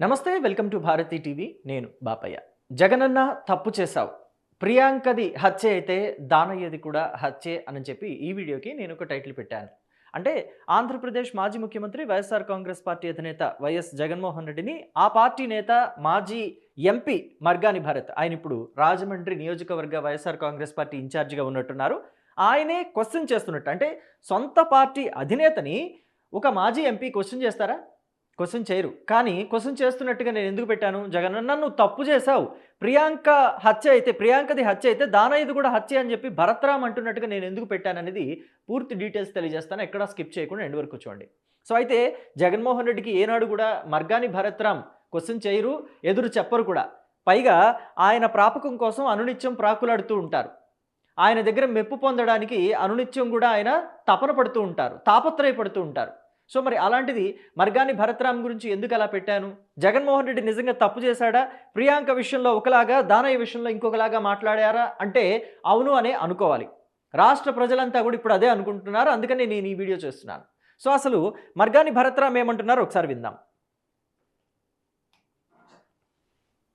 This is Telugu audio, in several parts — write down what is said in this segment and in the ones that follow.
నమస్తే, వెల్కమ్ టు భారతి టీవీ. నేను బాపయ్య. జగనన్న తప్పు చేశావు, ప్రియాంకది హత్య అయితే దానయ్యది కూడా హత్యే అని చెప్పి ఈ వీడియోకి నేను ఒక టైటిల్ పెట్టాను. అంటే ఆంధ్రప్రదేశ్ మాజీ ముఖ్యమంత్రి వైఎస్ఆర్ కాంగ్రెస్ పార్టీ అధినేత వైఎస్ జగన్మోహన్ రెడ్డిని ఆ పార్టీ నేత మాజీ ఎంపీ మర్గాని భరత్, ఆయన ఇప్పుడు రాజమండ్రి నియోజకవర్గ వైఎస్ఆర్ కాంగ్రెస్ పార్టీ ఇన్ఛార్జిగా ఉన్నట్టున్నారు. ఆయనే క్వశ్చన్ చేస్తున్నట్టు, అంటే సొంత పార్టీ అధినేతని ఒక మాజీ ఎంపీ క్వశ్చన్ చేస్తారా? క్వశ్చన్ చేయరు. కానీ క్వశ్చన్ చేస్తున్నట్టుగా నేను ఎందుకు పెట్టాను? జగనన్న నువ్వు తప్పు చేశావు, ప్రియాంకది హత్య అయితే దానయ్యది కూడా హత్య అని చెప్పి భరత్రామ్ అంటున్నట్టుగా నేను ఎందుకు పెట్టాననేది పూర్తి డీటెయిల్స్ తెలియజేస్తాను. ఎక్కడా స్కిప్ చేయకుండా ఎండ్ వరకు చూడండి. సో అయితే జగన్మోహన్ రెడ్డికి ఏనాడు కూడా మర్గాని భరత్రామ్ క్వశ్చన్ చేయరు, ఎదురు చెప్పరు కూడా. పైగా ఆయన ప్రాపకం కోసం అనునిత్యం ప్రాకులాడుతూ ఉంటారు. ఆయన దగ్గర మెప్పు పొందడానికి అనునిత్యం కూడా ఆయన తపన పడుతూ ఉంటారు, తాపత్రయపడుతూ ఉంటారు. సో మరి అలాంటిది మర్గాని భరత్రామ్ గురించి ఎందుకు అలా పెట్టాను? జగన్మోహన్ రెడ్డి నిజంగా తప్పు చేశాడా? ప్రియాంక విషయంలో ఒకలాగా, దానయ్య విషయంలో ఇంకొకలాగా మాట్లాడారా అంటే అవును అనే అనుకోవాలి. రాష్ట్ర ప్రజలంతా కూడా ఇప్పుడు అదే అనుకుంటున్నారు. అందుకని నేను ఈ వీడియో చేస్తున్నాను. సో అసలు మర్గాని భరత్రామ్ ఏమంటున్నారో ఒకసారి విందాం.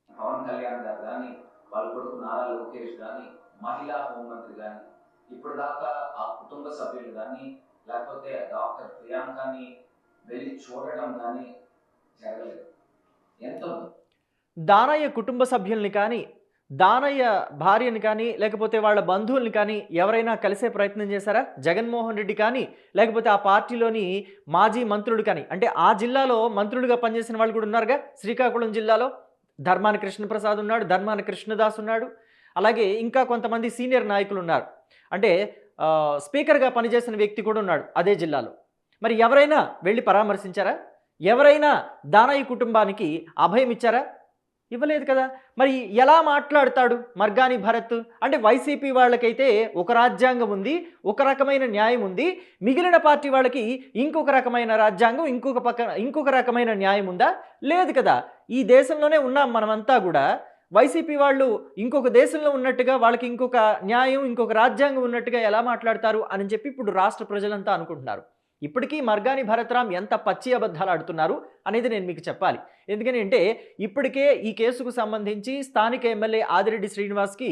పవన్ కళ్యాణ్ గారు కానీ, వాళ్ళ కొడుకు నారా లోకేష్ కానీ, మహిళా హోంమంత్రి కానీ, ఇప్పుడు దాకా ఆ కుటుంబ సభ్యులు కానీ, లేకపోతే డాక్టర్ ప్రియాంకని వెళ్ళి చూడడం కానీ జరగలేదు. ఎంతో దానయ్య కుటుంబ సభ్యుల్ని కానీ, దానయ్య భార్యని కానీ, లేకపోతే వాళ్ళ బంధువుల్ని కానీ ఎవరైనా కలిసే ప్రయత్నం చేశారా? జగన్మోహన్ రెడ్డి కానీ, లేకపోతే ఆ పార్టీలోని మాజీ మంత్రులు కానీ, అంటే ఆ జిల్లాలో మంత్రులుగా పనిచేసిన వాళ్ళు కూడా ఉన్నారుగా. శ్రీకాకుళం జిల్లాలో ధర్మాన కృష్ణప్రసాద్ ఉన్నాడు, ధర్మాన కృష్ణదాస్ ఉన్నాడు, అలాగే ఇంకా కొంతమంది సీనియర్ నాయకులు ఉన్నారు. అంటే స్పీకర్గా పనిచేసిన వ్యక్తి కూడా ఉన్నాడు అదే జిల్లాలో. మరి ఎవరైనా వెళ్ళి పరామర్శించారా? ఎవరైనా దానయ్య కుటుంబానికి అభయం ఇచ్చారా? ఇవ్వలేదు కదా. మరి ఎలా మాట్లాడతాడు మర్గాని భరత్? అంటే వైసీపీ వాళ్ళకైతే ఒక రాజ్యాంగం ఉంది, ఒక రకమైన న్యాయం ఉంది, మిగిలిన పార్టీ వాళ్ళకి ఇంకొక రకమైన రాజ్యాంగం, ఇంకొక రకమైన న్యాయం ఉందా? లేదు కదా. ఈ దేశంలోనే ఉన్నాం మనమంతా కూడా. వైసీపీ వాళ్ళు ఇంకొక దేశంలో ఉన్నట్టుగా, వాళ్ళకి ఇంకొక న్యాయం, ఇంకొక రాజ్యాంగం ఉన్నట్టుగా ఎలా మాట్లాడతారు అని చెప్పి ఇప్పుడు రాష్ట్ర ప్రజలంతా అనుకుంటున్నారు. ఇప్పటికీ మర్గాని భరత్రామ్ ఎంత పచ్చి అబద్ధాలు ఆడుతున్నారు అనేది నేను మీకు చెప్పాలి. ఎందుకని అంటే ఇప్పటికే ఈ కేసుకు సంబంధించి స్థానిక ఎమ్మెల్యే ఆదిరెడ్డి శ్రీనివాస్కి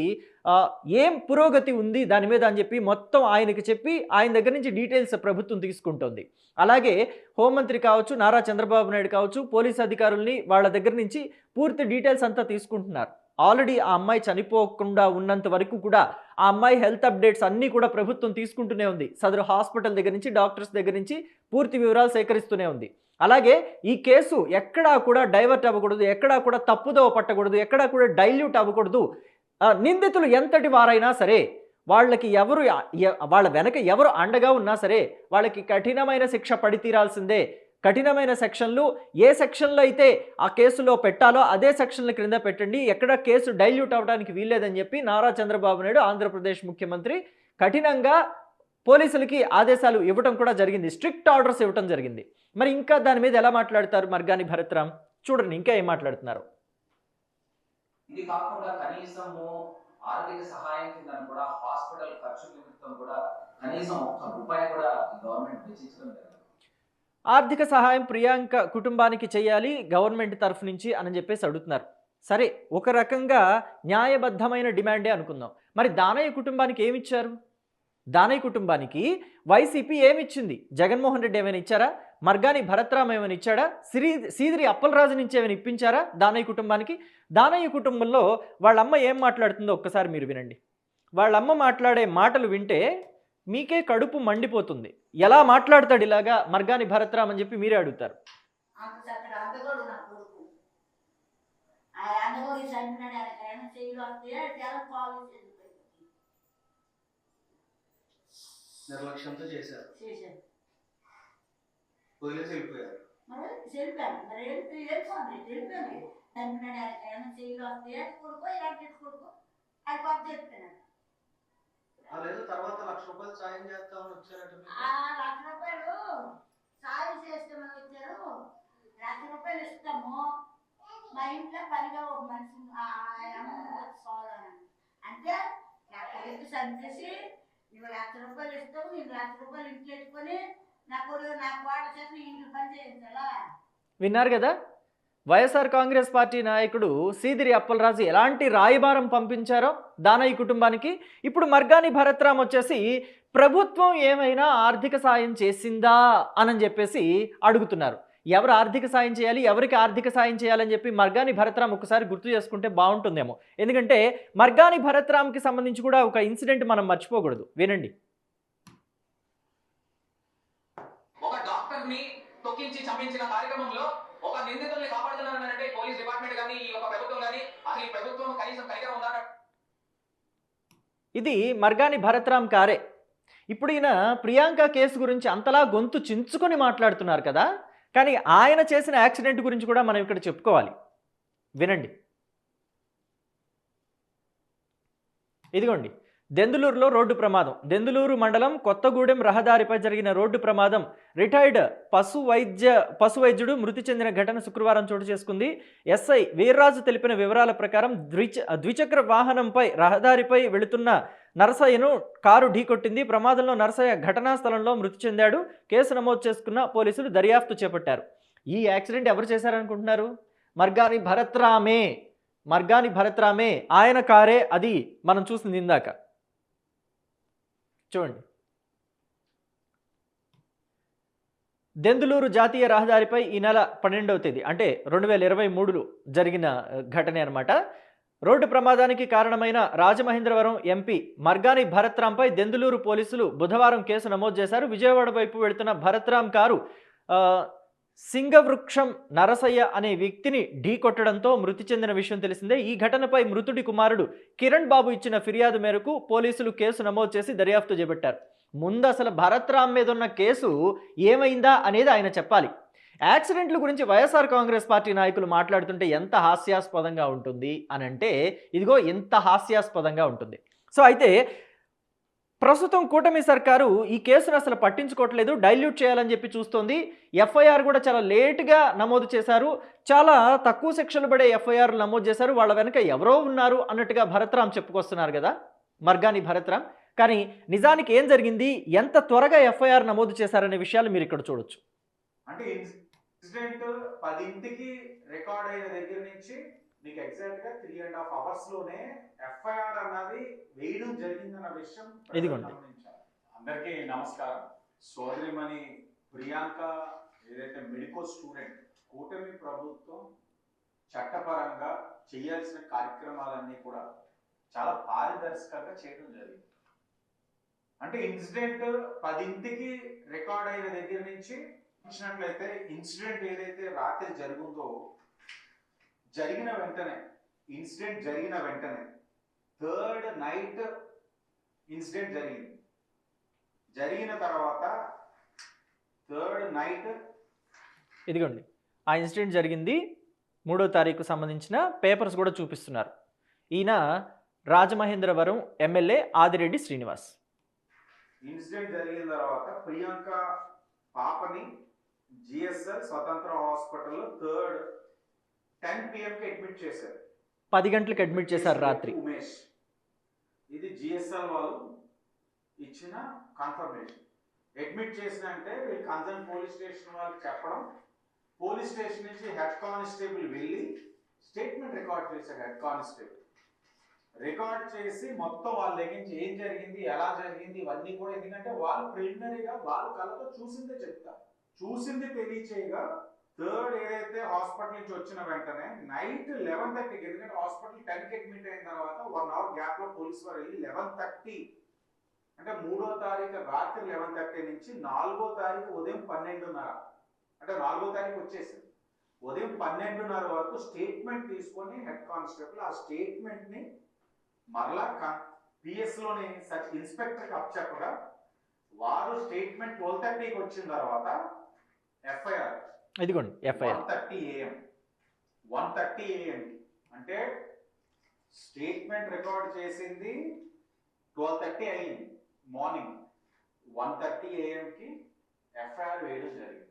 ఏం పురోగతి ఉంది దాని మీద అని చెప్పి మొత్తం ఆయనకి చెప్పి ఆయన దగ్గర నుంచి డీటెయిల్స్ ప్రభుత్వం తీసుకుంటోంది. అలాగే హోంమంత్రి కావచ్చు, నారా చంద్రబాబు నాయుడు కావచ్చు, పోలీస్ అధికారుల్ని వాళ్ళ దగ్గర నుంచి పూర్తి డీటెయిల్స్ అంతా తీసుకుంటున్నారు. ఆల్రెడీ ఆ అమ్మాయి చనిపోకుండా ఉన్నంత వరకు కూడా ఆ అమ్మాయి హెల్త్ అప్డేట్స్ అన్నీ కూడా ప్రభుత్వం తీసుకుంటూనే ఉంది. సదరు హాస్పిటల్ దగ్గర నుంచి, డాక్టర్స్ దగ్గర నుంచి పూర్తి వివరాలు సేకరిస్తూనే ఉంది. అలాగే ఈ కేసు ఎక్కడా కూడా డైవర్ట్ అవ్వకూడదు, ఎక్కడా కూడా తప్పుదోవ పట్టకూడదు, ఎక్కడా కూడా డైల్యూట్ అవ్వకూడదు. నిందితులు ఎంతటి వారైనా సరే, వాళ్ళ వెనక ఎవరు అండగా ఉన్నా సరే వాళ్ళకి కఠినమైన శిక్ష పడి తీరాల్సిందే. కఠినమైన సెక్షన్లు, ఏ సెక్షన్లో అయితే ఆ కేసులో పెట్టాలో అదే సెక్షన్ల క్రింద పెట్టండి, ఎక్కడ కేసు డైల్యూట్ అవ్వడానికి వీల్లేదని చెప్పి నారా చంద్రబాబు నాయుడు ఆంధ్రప్రదేశ్ ముఖ్యమంత్రి కఠినంగా పోలీసులకి ఆదేశాలు ఇవ్వడం కూడా జరిగింది, స్ట్రిక్ట్ ఆర్డర్స్ ఇవ్వడం జరిగింది. మరి ఇంకా దాని మీద ఎలా మాట్లాడతారు మర్గాని భరత్రామ్? చూడండి ఇంకా ఏం మాట్లాడుతున్నారు. ఇది కాకుండా కనీసము ఆర్థిక సహాయం కింద కూడా హాస్పిటల్ ఖర్చు నిమిత్తం కూడా కనీసం ₹1 కూడా గవర్నమెంట్ వెచ్చించడం జరిగింది. ఆర్థిక సహాయం ప్రియాంక కుటుంబానికి చేయాలి గవర్నమెంట్ తరఫు నుంచి అని చెప్పేసి అడుగుతున్నారు. సరే, ఒక రకంగా న్యాయబద్ధమైన డిమాండే అనుకుందాం. మరి దానయ్య కుటుంబానికి ఏమిచ్చారు? దానయ్య కుటుంబానికి వైసీపీ ఏమిచ్చింది? జగన్మోహన్ రెడ్డి ఏమైనా ఇచ్చారా? మర్గాని భరత్రామ్ ఏమైనా ఇచ్చాడా? సీదిరి అప్పలరాజు నుంచి ఏమైనా ఇప్పించారా దానయ్య కుటుంబానికి? దానయ్య కుటుంబంలో వాళ్ళమ్మ ఏం మాట్లాడుతుందో ఒక్కసారి మీరు వినండి. వాళ్ళమ్మ మాట్లాడే మాటలు వింటే మీకే కడుపు మండిపోతుంది. ఎలా మాట్లాడతాడు ఇలాగా మర్గాని భరత్రామ్ అని చెప్పి మీరే అడుగుతారు. నిర్లక్ష్యంతో చేశారు. పోలీసు వెళ్ళిపోయారు. లేదు, తర్వాత ₹1,00,000 సాయం చేస్తామని వచ్చారట. ₹1,00,000 సాయం చేస్తామని వచ్చారు. ₹1,00,000 ఇస్తాము, మా ఇంట్లో పనిగా ఒక మనిషి అంటే నా కొడుకు చంపేసి నువ్వు ₹1,00,000 ఇస్తావు, నేను ₹1,00,000 ఇంట్లో పెట్టుకొని నా కొడుకు నా కోడ చేసి ఇంట్లో పని చేయించాలా? విన్నారు కదా. వైఎస్ఆర్ కాంగ్రెస్ పార్టీ నాయకుడు సీదిరి అప్పలరాజు ఎలాంటి రాయబారం పంపించారో దానయ్య కుటుంబానికి, ఇప్పుడు మర్గాని భరత్రామ్ వచ్చేసి ప్రభుత్వం ఏమైనా ఆర్థిక సాయం చేసిందా అని చెప్పేసి అడుగుతున్నారు. ఎవరు ఆర్థిక సాయం చేయాలి, ఎవరికి ఆర్థిక సాయం చేయాలని చెప్పి మర్గాని భరత్రామ్ ఒకసారి గుర్తు చేసుకుంటే బాగుంటుందేమో. ఎందుకంటే మర్గాని భరత్రామ్కి సంబంధించి కూడా ఒక ఇన్సిడెంట్ మనం మర్చిపోకూడదు. వినండి. ఒక డాక్టర్ని తొక్కించి చంపించిన కార్యక్రమంలో ఒక నిందితుల్ని కాపాడుతున్నారంటే పోలీస్ డిపార్ట్మెంట్ కానీ ఈ యొక్క ప్రభుత్వం కానీ అసలు ఈ ప్రభుత్వం కనీసం కనికరం ఉందా? ఇది మర్గాని భరత్రామ్ కారే. ఇప్పుడు ఈయన ప్రియాంక కేసు గురించి అంతలా గొంతు చించుకొని మాట్లాడుతున్నారు కదా, కానీ ఆయన చేసిన యాక్సిడెంట్ గురించి కూడా మనం ఇక్కడ చెప్పుకోవాలి. వినండి. ఇదిగోండి, దెందులూరులో రోడ్డు ప్రమాదం. దెందులూరు మండలం కొత్తగూడెం రహదారిపై జరిగిన రోడ్డు ప్రమాదం. రిటైర్డ్ పశు వైద్యుడు మృతి చెందిన ఘటన శుక్రవారం చోటు చేసుకుంది. ఎస్ఐ వీర్రాజు తెలిపిన వివరాల ప్రకారం ద్విచక్ర వాహనంపై రహదారిపై వెళుతున్న నరసయ్యను కారు ఢీకొట్టింది. ప్రమాదంలో నరసయ్య ఘటనా స్థలంలో మృతి చెందాడు. కేసు నమోదు చేసుకున్న పోలీసులు దర్యాప్తు చేపట్టారు. ఈ యాక్సిడెంట్ ఎవరు చేశారనుకుంటున్నారు? మర్గాని భరత్రామే. ఆయన కారే అది మనం చూసింది ఇందాక. చూడండి, దెందులూరు జాతీయ రహదారిపై ఈ నెల 12వ తేదీ అంటే 2023లో జరిగిన ఘటనే అనమాట. రోడ్డు ప్రమాదానికి కారణమైన రాజమహేంద్రవరం ఎంపీ మర్గాని భరత్రాంపై దెందులూరు పోలీసులు బుధవారం కేసు నమోదు చేశారు. విజయవాడ వైపు వెళుతున్న భరత్రాం కారు సింగవృక్షం నరసయ్య అనే వ్యక్తిని ఢీకొట్టడంతో మృతి చెందిన విషయం తెలిసిందే. ఈ ఘటనపై మృతుడి కుమారుడు కిరణ్ బాబు ఇచ్చిన ఫిర్యాదు మేరకు పోలీసులు కేసు నమోదు చేసి దర్యాప్తు చేపట్టారు. ముందు అసలు భరత్రామ్ మీద ఉన్న కేసు ఏమైందా అనేది ఆయన చెప్పాలి. యాక్సిడెంట్ల గురించి వైఎస్ఆర్ కాంగ్రెస్ పార్టీ నాయకులు మాట్లాడుతుంటే ఎంత హాస్యాస్పదంగా ఉంటుంది అని అంటే, ఇదిగో ఎంత హాస్యాస్పదంగా ఉంటుంది. సో అయితే ప్రస్తుతం కూటమి సర్కారు ఈ కేసును అసలు పట్టించుకోవట్లేదు, డైల్యూట్ చేయాలని చెప్పి చూస్తోంది. ఎఫ్ఐఆర్ కూడా చాలా లేటుగా నమోదు చేశారు. చాలా తక్కువ శిక్షలు పడే ఎఫ్ఐఆర్ నమోదు చేశారు. వాళ్ళ వెనక ఎవరో ఉన్నారు అన్నట్టుగా భరత్రామ్ చెప్పుకొస్తున్నారు కదా, మర్గాని భరత్రామ్. కానీ నిజానికి ఏం జరిగింది, ఎంత త్వరగా ఎఫ్ఐఆర్ నమోదు చేశారనే విషయాలు మీరు ఇక్కడ చూడొచ్చు. అంటే ఇన్సిడెంట్ 10ంటికి రికార్డ్ అయిన దగ్గర నుంచి నీకు ఎగ్జాక్ట్ గా 3.5 అవర్స్ లోనే ఎఫ్ఐఆర్ అన్నది వేయడం జరిగిందన్న విషయం గమనించాలి. అందరికీ నమస్కారం. సోదరిమణి ప్రియాంక ఏదైతే మెడికల్ స్టూడెంట్, కూటమి ప్రభుత్వం చట్టపరంగా చేయాల్సిన కార్యక్రమాలన్నీ కూడా చాలా పారదర్శకంగా చేయడం జరిగింది. అంటే ఇన్సిడెంట్ 10ంటికి రికార్డ్ అయిన దగ్గర నుంచి ఇచ్చినట్లయితే ఇన్సిడెంట్ ఏదైతే రాత్రి జరిగిందో జరిగిన వెంటనే థర్డ్ నైట్ ఇన్సిడెంట్ జరిగిన తర్వాత థర్డ్ నైట్ ఇదిగోండి, ఆ ఇన్సిడెంట్ జరిగింది 3వ తారీఖు సంబంధించిన పేపర్స్ కూడా చూపిస్తున్నారు. ఈయన రాజమహేంద్రవరం ఎమ్మెల్యే ఆదిరెడ్డి శ్రీనివాస్. ఇన్సిడెంట్ జరిగిన తర్వాత ప్రియాంక పాపని జిఎస్ఎల్ స్వతంత్ర హాస్పిటల్లో 10 PM అడ్మిట్ చేశారు. 10 గంటలకు అడ్మిట్ చేశారు రాత్రి. ఉమేష్, ఇది జిఎస్ఎల్ వాళ్ళు ఇచ్చిన కన్ఫర్మేషన్. అడ్మిట్ చేసిన అంటే వీళ్ళు కన్సర్న్ పోలీస్ స్టేషన్ వాళ్ళకి చెప్పడం, పోలీస్ స్టేషన్ నుంచి హెడ్ కానిస్టేబుల్ వెళ్ళి స్టేట్మెంట్ రికార్డ్ చేశారు. హెడ్ కానిస్టేబుల్ రికార్డ్ చేసి మొత్తం వాళ్ళ దగ్గర నుంచి ఏం జరిగింది, ఎలా జరిగింది ఇవన్నీ కూడా, ఎందుకంటే వాళ్ళు ప్రిలిమినరీగా వాళ్ళ కళ్ళతో చూసిందే చెప్తారు. చూసింది తెలియచేయగా థర్డ్ ఏదైతే హాస్పిటల్ నుంచి వచ్చిన వెంటనే నైట్ 11:30కి, ఎందుకంటే హాస్పిటల్ 10కి అడ్మిట్ అయిన తర్వాత 1 అవర్ గ్యాప్ లో పోలీసు వారు వెళ్ళి 11:30 అంటే 3వ తారీఖు రాత్రి 11:30 నుంచి 4వ తారీఖు ఉదయం 12:30 అంటే 4వ తారీఖు వచ్చేసింది. ఉదయం 12:30 వరకు స్టేట్మెంట్ తీసుకొని హెడ్ కానిస్టేబుల్ ఆ స్టేట్మెంట్ ని మరలా పిఎస్ లోని ఇన్స్పెక్టర్కి అప్పచెప్పగా వారు స్టేట్మెంట్ 12:30కి వచ్చిన తర్వాత ఎఫ్ఐఆర్ ఇదిగోండి ఎఫ్ఐఆర్ 1:30 AM అంటే స్టేట్మెంట్ రికార్డ్ చేసింది 12:30 అయింది మార్నింగ్. 1:30 AM ఎఫ్ఐఆర్ వేయడం జరిగింది.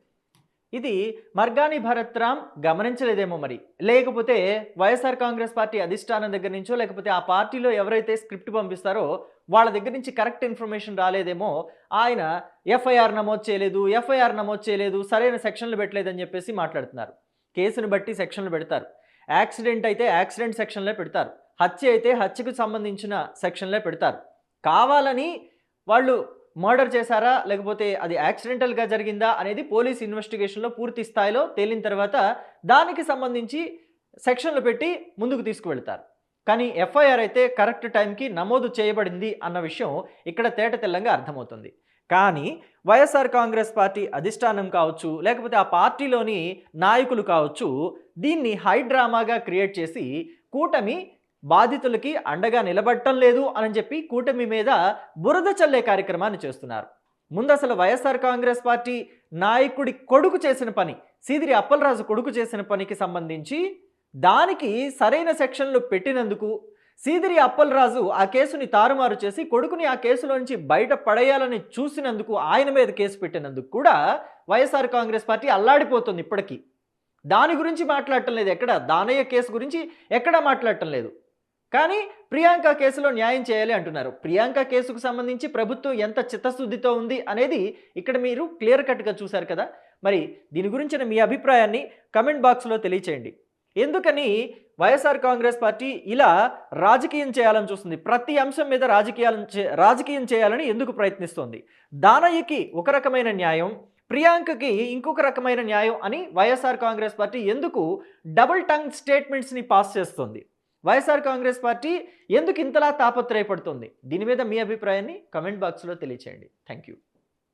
ఇది మర్గాని భరత్రామ్ గమనించలేదేమో మరి, లేకపోతే వైఎస్ఆర్ కాంగ్రెస్ పార్టీ అధిష్టానం దగ్గర నుంచో లేకపోతే ఆ పార్టీలో ఎవరైతే స్క్రిప్ట్ పంపిస్తారో వాళ్ళ దగ్గర నుంచి కరెక్ట్ ఇన్ఫర్మేషన్ రాలేదేమో. ఆయన ఎఫ్ఐఆర్ నమోదు చేయలేదు, సరైన సెక్షన్లు పెట్టలేదని చెప్పేసి మాట్లాడుతున్నారు. కేసును బట్టి సెక్షన్లు పెడతారు. యాక్సిడెంట్ అయితే యాక్సిడెంట్ సెక్షన్లే పెడతారు. హత్య అయితే హత్యకు సంబంధించిన సెక్షన్లే పెడతారు. కావాలని వాళ్ళు మర్డర్ చేశారా లేకపోతే అది యాక్సిడెంటల్గా జరిగిందా అనేది పోలీస్ ఇన్వెస్టిగేషన్లో పూర్తి స్థాయిలో తేలిన తర్వాత దానికి సంబంధించి సెక్షన్లు పెట్టి ముందుకు తీసుకువెళ్తారు. కానీ ఎఫ్ఐఆర్ అయితే కరెక్ట్ టైంకి నమోదు చేయబడింది అన్న విషయం ఇక్కడ తేట తెల్లంగా అర్థమవుతుంది. కానీ వైఎస్ఆర్ కాంగ్రెస్ పార్టీ అధిష్టానం కావచ్చు లేకపోతే ఆ పార్టీలోని నాయకులు కావచ్చు దీన్ని హై డ్రామాగా క్రియేట్ చేసి కూటమి బాధితులకి అండగా నిలబడటం లేదు అని చెప్పి కూటమి మీద బురద చల్లే కార్యక్రమాన్ని చేస్తున్నారు. ముందు అసలు వైఎస్ఆర్ కాంగ్రెస్ పార్టీ నాయకుడి కొడుకు చేసిన పని, సీదిరి అప్పలరాజు కొడుకు చేసిన పనికి సంబంధించి దానికి సరైన సెక్షన్లు పెట్టినందుకు సీదిరి అప్పలరాజు ఆ కేసుని తారుమారు చేసి కొడుకుని ఆ కేసులో నుంచి బయట పడేయాలని చూసినందుకు ఆయన మీద కేసు పెట్టినందుకు కూడా వైఎస్ఆర్ కాంగ్రెస్ పార్టీ అల్లాడిపోతుంది. ఇప్పటికీ దాని గురించి మాట్లాడటం లేదు. ఎక్కడ దానయ్య కేసు గురించి ఎక్కడా మాట్లాడటం లేదు. కానీ ప్రియాంక కేసులో న్యాయం చేయాలి అంటున్నారు. ప్రియాంక కేసుకు సంబంధించి ప్రభుత్వం ఎంత చిత్తశుద్ధితో ఉంది అనేది ఇక్కడ మీరు క్లియర్ కట్గా చూశారు కదా. మరి దీని గురించిన మీ అభిప్రాయాన్ని కమెంట్ బాక్స్లో తెలియచేయండి. ఎందుకని వైఎస్ఆర్ కాంగ్రెస్ పార్టీ ఇలా రాజకీయం చేయాలని చూస్తుంది? ప్రతి అంశం మీద రాజకీయం చేయాలని ఎందుకు ప్రయత్నిస్తోంది? దానయ్యకి ఒక రకమైన న్యాయం, ప్రియాంకకి ఇంకొక రకమైన న్యాయం అని వైఎస్ఆర్ కాంగ్రెస్ పార్టీ ఎందుకు డబుల్ టంగ్ స్టేట్మెంట్స్ని పాస్ చేస్తుంది? వైఎస్ఆర్ కాంగ్రెస్ పార్టీ ఎందుకు ఇంతలా తాపత్రయపడుతుంది? దీని మీద మీ అభిప్రాయాన్ని కమెంట్ బాక్స్లో తెలియచేయండి. Thank you.